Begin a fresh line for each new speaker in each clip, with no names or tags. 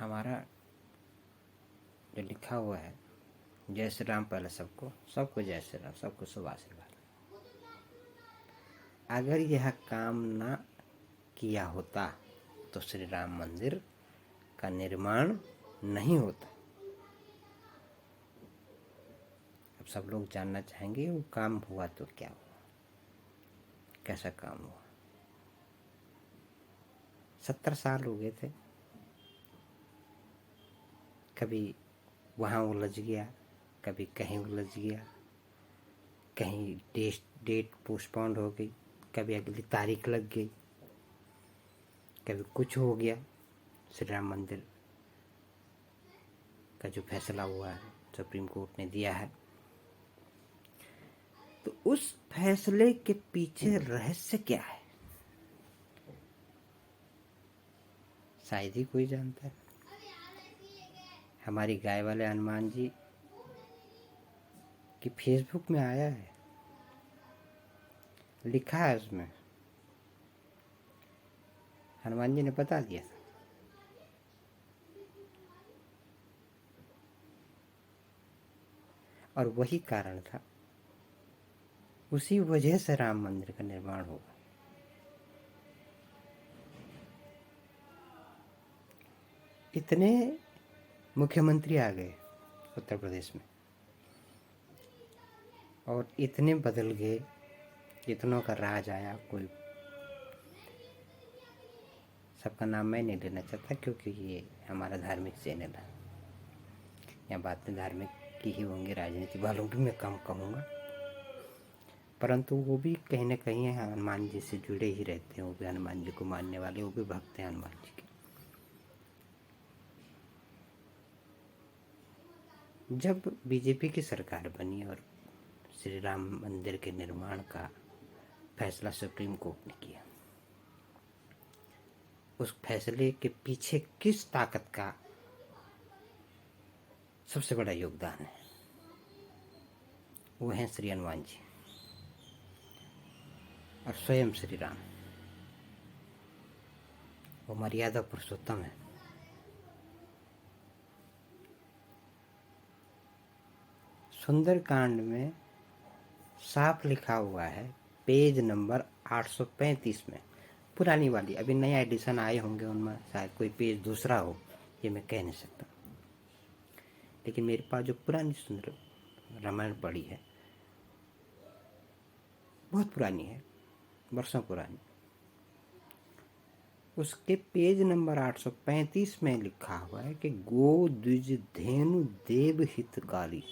हमारा जो लिखा हुआ है, जय श्री राम, पहले सबको सबको जय श्री राम, सबको शुभ आशीर्वाद। अगर यह काम ना किया होता तो श्री राम मंदिर का निर्माण नहीं होता। अब सब लोग जानना चाहेंगे वो काम हुआ तो क्या हुआ, कैसा काम हुआ। 70 साल हो गए थे, कभी वहाँ उलझ गया, कभी कहीं उलझ गया, कहीं डेट पोस्टपोन्ड हो गई, कभी अगली तारीख लग गई, कभी कुछ हो गया। श्री राम मंदिर का जो फैसला हुआ है, सुप्रीम कोर्ट ने दिया है, तो उस फैसले के पीछे रहस्य क्या है, शायद ही कोई जानता है। हमारी गाय वाले हनुमान जी की फेसबुक में आया है, लिखा है उसमें, हनुमान जी ने बता दिया था। और वही कारण था, उसी वजह से राम मंदिर का निर्माण होगा। इतने मुख्यमंत्री आ गए उत्तर प्रदेश में और इतने बदल गए, इतनों का राज आया। कोई सबका नाम मैं नहीं लेना चाहता क्योंकि ये हमारा धार्मिक चैनल है, यहाँ बातें धार्मिक की ही होंगी, राजनीति वालों की मैं कम कहूँगा। परंतु वो भी कहीं ना कहीं हनुमान जी से जुड़े ही रहते हैं, वो भी हनुमान जी को मानने वाले, वो भी भक्त हैं हनुमान जी के। जब बीजेपी की सरकार बनी और श्री राम मंदिर के निर्माण का फैसला सुप्रीम कोर्ट ने किया, उस फैसले के पीछे किस ताकत का सबसे बड़ा योगदान है, वो हैं श्री हनुमान जी और स्वयं श्री राम। वो मर्यादा पुरुषोत्तम है। सुंदरकांड में साफ लिखा हुआ है, पेज नंबर 835 में, पुरानी वाली, अभी नया एडिशन आए होंगे उनमें शायद कोई पेज दूसरा हो, ये मैं कह नहीं सकता, लेकिन मेरे पास जो पुरानी सुंदर रामायण पढ़ी है, बहुत पुरानी है, वर्षों पुरानी, उसके पेज नंबर 835 में लिखा हुआ है कि गो द्विज धेनु देव हितकारी,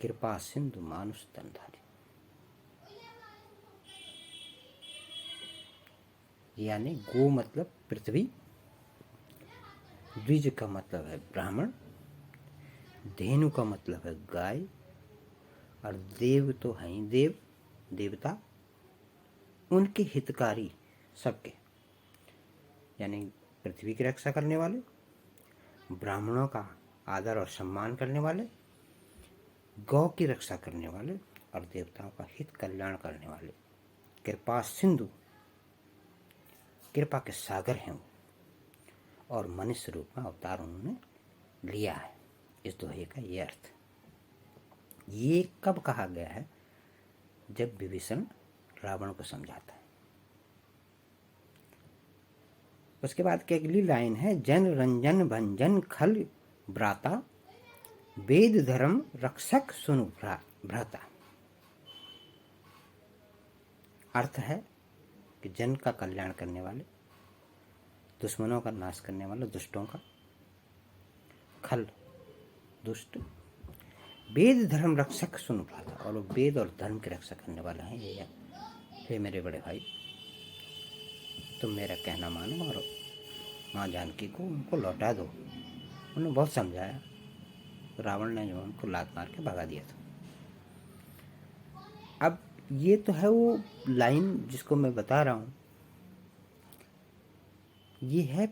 कृपा सिंधु मानुष तनधारी। यानी गो मतलब पृथ्वी, द्विज का मतलब है ब्राह्मण, धेनु का मतलब है गाय, और देव तो हैं ही देव, देवता, उनके हितकारी सबके, यानी पृथ्वी की रक्षा करने वाले, ब्राह्मणों का आदर और सम्मान करने वाले, गौ की रक्षा करने वाले, और देवताओं का हित कल्याण करने वाले। कृपा सिंधु, कृपा के सागर हैं वो, और मनुष्य रूप में अवतार उन्होंने लिया है। इस दोहे का ये अर्थ। ये कब कहा गया है? जब विभीषण रावण को समझाता है। उसके बाद की अगली लाइन है, जन रंजन भंजन खल भ्राता, वेद धर्म रक्षक सुनु भ्राता। अर्थ है कि जन का कल्याण करने वाले, दुश्मनों का नाश करने वाले, दुष्टों का, खल दुष्ट, वेद धर्म रक्षक सुनु भ्राता, और वो वेद और धर्म की रक्षा करने वाले हैं। ये हे मेरे बड़े भाई, तुम मेरा कहना मानो और माँ जानकी को उनको लौटा दो। उन्होंने बहुत समझाया, रावण ने जो उनको लात मार के भगा दिया था। अब ये तो है वो लाइन जिसको मैं बता रहा हूँ, ये है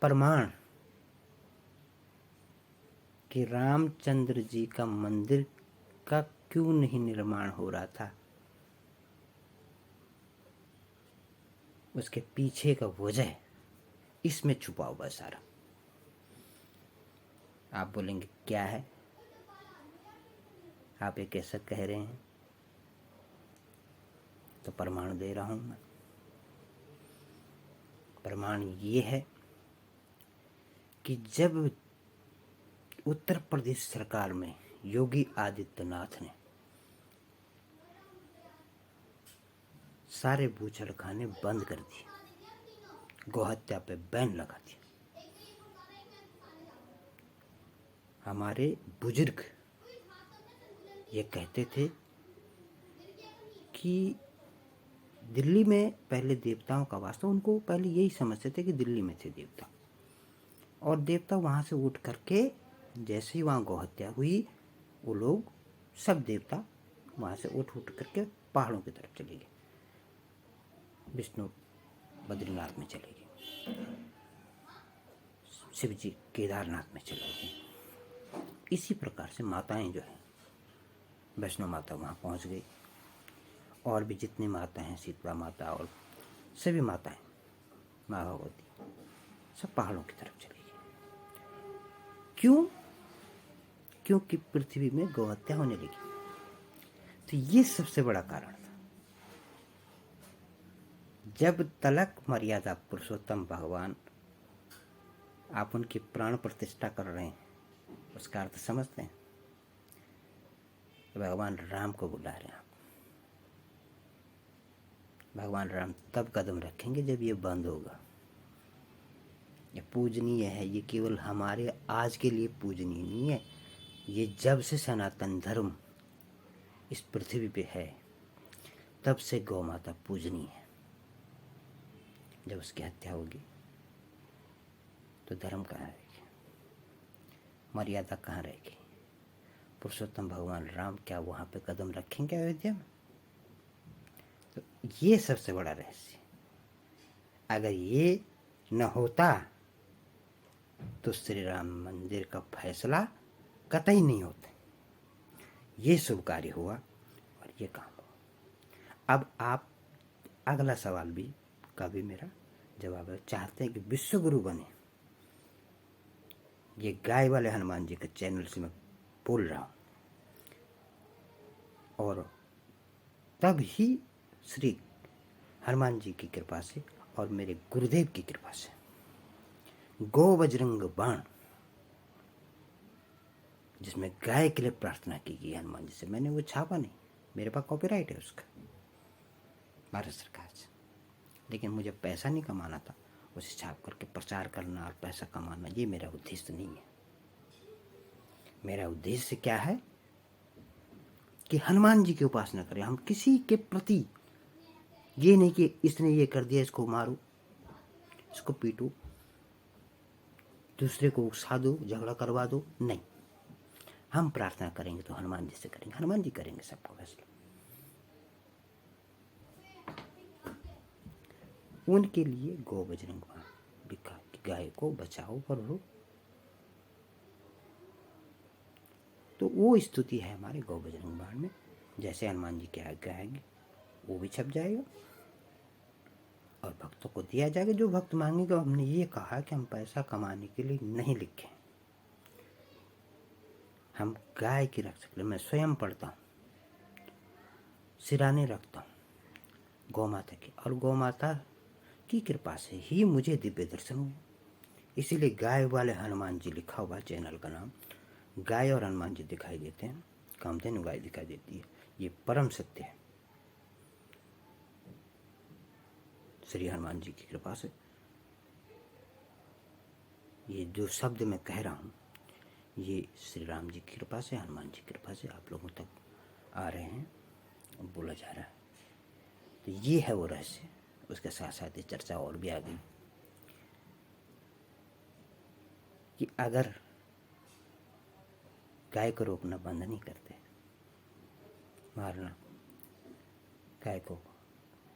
प्रमाण कि रामचंद्र जी का मंदिर का क्यों नहीं निर्माण हो रहा था। उसके पीछे का वजह इसमें छुपा हुआ सारा। आप बोलेंगे क्या है, आप ये कैसे कह रहे हैं? तो प्रमाण दे रहा हूं मैं। प्रमाण ये है कि जब उत्तर प्रदेश सरकार में योगी आदित्यनाथ ने सारे बूचड़खाने बंद कर दिए, गौहत्या पे बैन लगा दिया, हमारे बुजुर्ग ये कहते थे कि दिल्ली में पहले देवताओं का वास था। उनको पहले यही समझते थे कि दिल्ली में थे देवता, और देवता वहाँ से उठ करके जैसे ही वहाँ गौहत्या हुई, वो लोग सब देवता वहाँ से उठ करके पहाड़ों की तरफ चले गए, विष्णु बद्रीनाथ में चले गए, शिव जी केदारनाथ में चले गए। इसी प्रकार से माताएं जो है, वैष्णो माता वहाँ पहुँच गई, और भी जितनी माता हैं, शीतला माता और सभी माताएं, माँ भगवती, सब पहाड़ों की तरफ चली गई। क्यों? क्योंकि पृथ्वी में गौहत्या होने लगी। तो ये सबसे बड़ा कारण था। जब तलक मर्यादा पुरुषोत्तम भगवान, आप उनकी प्राण प्रतिष्ठा कर रहे हैं, उसका अर्थ समझते हैं? भगवान राम को बुला रहे हैं आप। भगवान राम तब कदम रखेंगे जब ये बंद होगा। ये पूजनीय है, ये केवल हमारे आज के लिए पूजनीय नहीं है, ये जब से सनातन धर्म इस पृथ्वी पे है तब से गौ माता पूजनीय है। जब उसकी हत्या होगी तो धर्म कहाँ रहेगी, मर्यादा कहाँ रहेगी? पुरुषोत्तम भगवान राम क्या वहाँ पे कदम रखेंगे अयोध्या में? तो ये सबसे बड़ा रहस्य। अगर ये न होता तो श्री राम मंदिर का फैसला कतई नहीं होता। ये शुभ कार्य हुआ और ये काम हुआ। अब आप अगला सवाल भी का भी मेरा जवाब है। चाहते हैं कि विश्व गुरु बने, ये गाय वाले हनुमान जी के चैनल से मैं बोल रहा हूँ, और तब ही श्री हनुमान जी की कृपा से और मेरे गुरुदेव की कृपा से गो बजरंग बाण, जिसमें गाय के लिए प्रार्थना की गई हनुमान जी से, मैंने वो छापा नहीं, मेरे पास कॉपीराइट है उसका भारत सरकार से, लेकिन मुझे पैसा नहीं कमाना था उसे छाप करके प्रचार करना और पैसा कमाना, ये मेरा उद्देश्य नहीं है। मेरा उद्देश्य क्या है कि हनुमान जी की उपासना करें। हम किसी के प्रति ये नहीं कि इसने ये कर दिया इसको मारो, इसको पीटो, दूसरे को उकसा दो, झगड़ा करवा दो, नहीं। हम प्रार्थना करेंगे तो हनुमान जी से करेंगे, हनुमान जी करेंगे सबको फैसला। उनके लिए गौ बजरंग बाण, गाय को बचाओ और तो वो स्तुति है हमारे गौ बजरंग बाण में। जैसे हनुमान जी की आज्ञा आएगी वो भी छप जाएगा और भक्तों को दिया जाएगा जो भक्त मांगेगा। हमने ये कहा कि हम पैसा कमाने के लिए नहीं लिखे, हम गाय की रख सकते। मैं स्वयं पढ़ता हूँ, सिराने रखता हूँ गौ माता की, और गौ माता की कृपा से ही मुझे दिव्य दर्शन हुए। इसीलिए गाय वाले हनुमान जी लिखा हुआ चैनल का नाम। गाय और हनुमान जी दिखाई देते हैं, कामधेनु गाय दिखाई देती है, ये परम सत्य है श्री हनुमान जी की कृपा से। ये जो शब्द मैं कह रहा हूँ ये श्री राम जी की कृपा से, हनुमान जी की कृपा से आप लोगों तक आ रहे हैं, बोला जा रहा है। तो ये है वो रहस्य। उसके साथ साथ ये चर्चा और भी आ गई कि अगर गाय को रोकना बंद नहीं करते, मारना, गाय को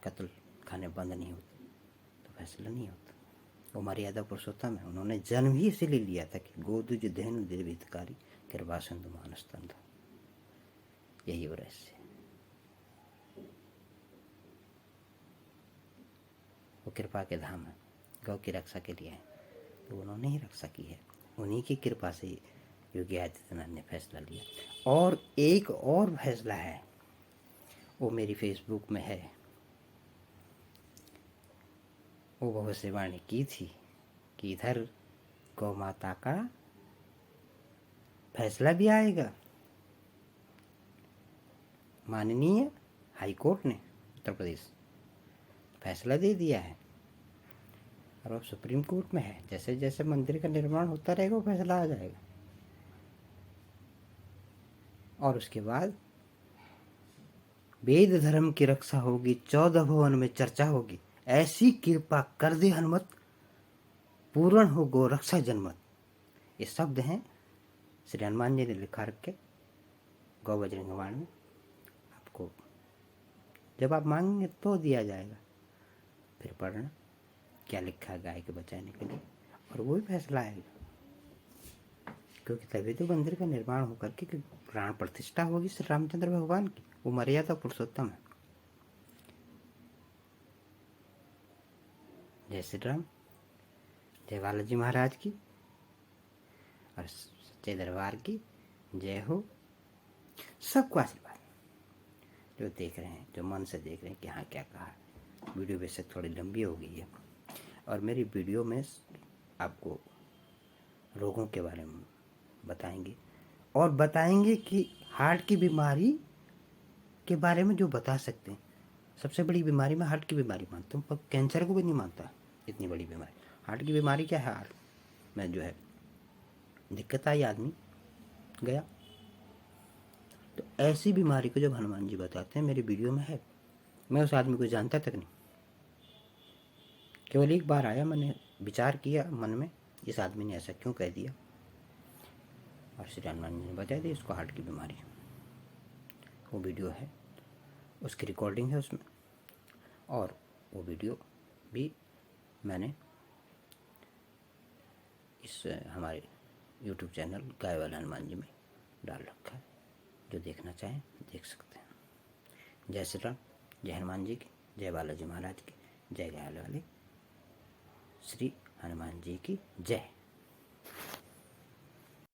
कत्ल खाने बंद नहीं होते तो फैसला नहीं होता। वो मर्यादा पुरुषोत्तम है, उन्होंने जन्म ही इसीलिए लिया था कि गोदुज धेनु निर्वितकारी कृपा सिंधु मानस तंत्र, यही वो रहस्य है। वो कृपा के धाम है, गौ की रक्षा के लिए है, तो उन्होंने ही रक्षा की है। उन्हीं की कृपा से योगी आदित्यनाथ ने फैसला लिया। और एक और फैसला है, वो मेरी फेसबुक में है, वो भविष्यवाणी की थी कि इधर गौ माता का फैसला भी आएगा। माननीय हाई कोर्ट ने उत्तर प्रदेश फैसला दे दिया है, और अब सुप्रीम कोर्ट में है। जैसे जैसे मंदिर का निर्माण होता रहेगा वो फैसला आ जाएगा। और उसके बाद वेद धर्म की रक्षा होगी, 14 भुवन में चर्चा होगी, ऐसी कृपा कर दे हनुमत, पूर्ण हो गो रक्षा जनमत। ये शब्द हैं श्री हनुमान जी ने लिखा रखे गौ बजरंग बाण में। आपको जब आप मांगेंगे तो दिया जाएगा। फिर पढ़ना क्या लिखा है गाय के बचाने के लिए, और वो भी फैसला आएगा। क्योंकि तभी तो मंदिर का निर्माण होकर के प्राण प्रतिष्ठा होगी श्री रामचंद्र भगवान की। वो मर्यादा पुरुषोत्तम है। जय श्री राम, जय बालाजी महाराज की और सच्चे दरबार की जय हो। सबको आशीर्वाद। जो देख रहे हैं, जो मन से देख रहे हैं कि हाँ क्या कहा। वीडियो वैसे थोड़ी लंबी हो गई है, और मेरी वीडियो में आपको रोगों के बारे में बताएंगे, और बताएंगे कि हार्ट की बीमारी के बारे में जो बता सकते हैं। सबसे बड़ी बीमारी मैं हार्ट की बीमारी मानता हूँ, पर कैंसर को भी नहीं मानता इतनी बड़ी बीमारी। हार्ट की बीमारी क्या है, हार्ट में जो है दिक्कत आई, आदमी गया। तो ऐसी बीमारी को जब हनुमान जी बताते हैं, मेरी वीडियो में है, मैं उस आदमी को जानता तक नहीं। केवल एक बार आया, मैंने विचार किया मन में, इस आदमी ने ऐसा क्यों कह दिया, और श्री हनुमान जी ने बता दिया इसको हार्ट की बीमारी है। वो वीडियो है, उसकी रिकॉर्डिंग है उसमें, और वो वीडियो भी मैंने इस हमारे YouTube चैनल गाय वाला हनुमान जी में डाल रखा है। जो देखना चाहें देख सकते हैं। जय श्री राम, जय हनुमान जी की, जय बालाजी महाराज की, जय गाय वाले श्री हनुमान जी की जय।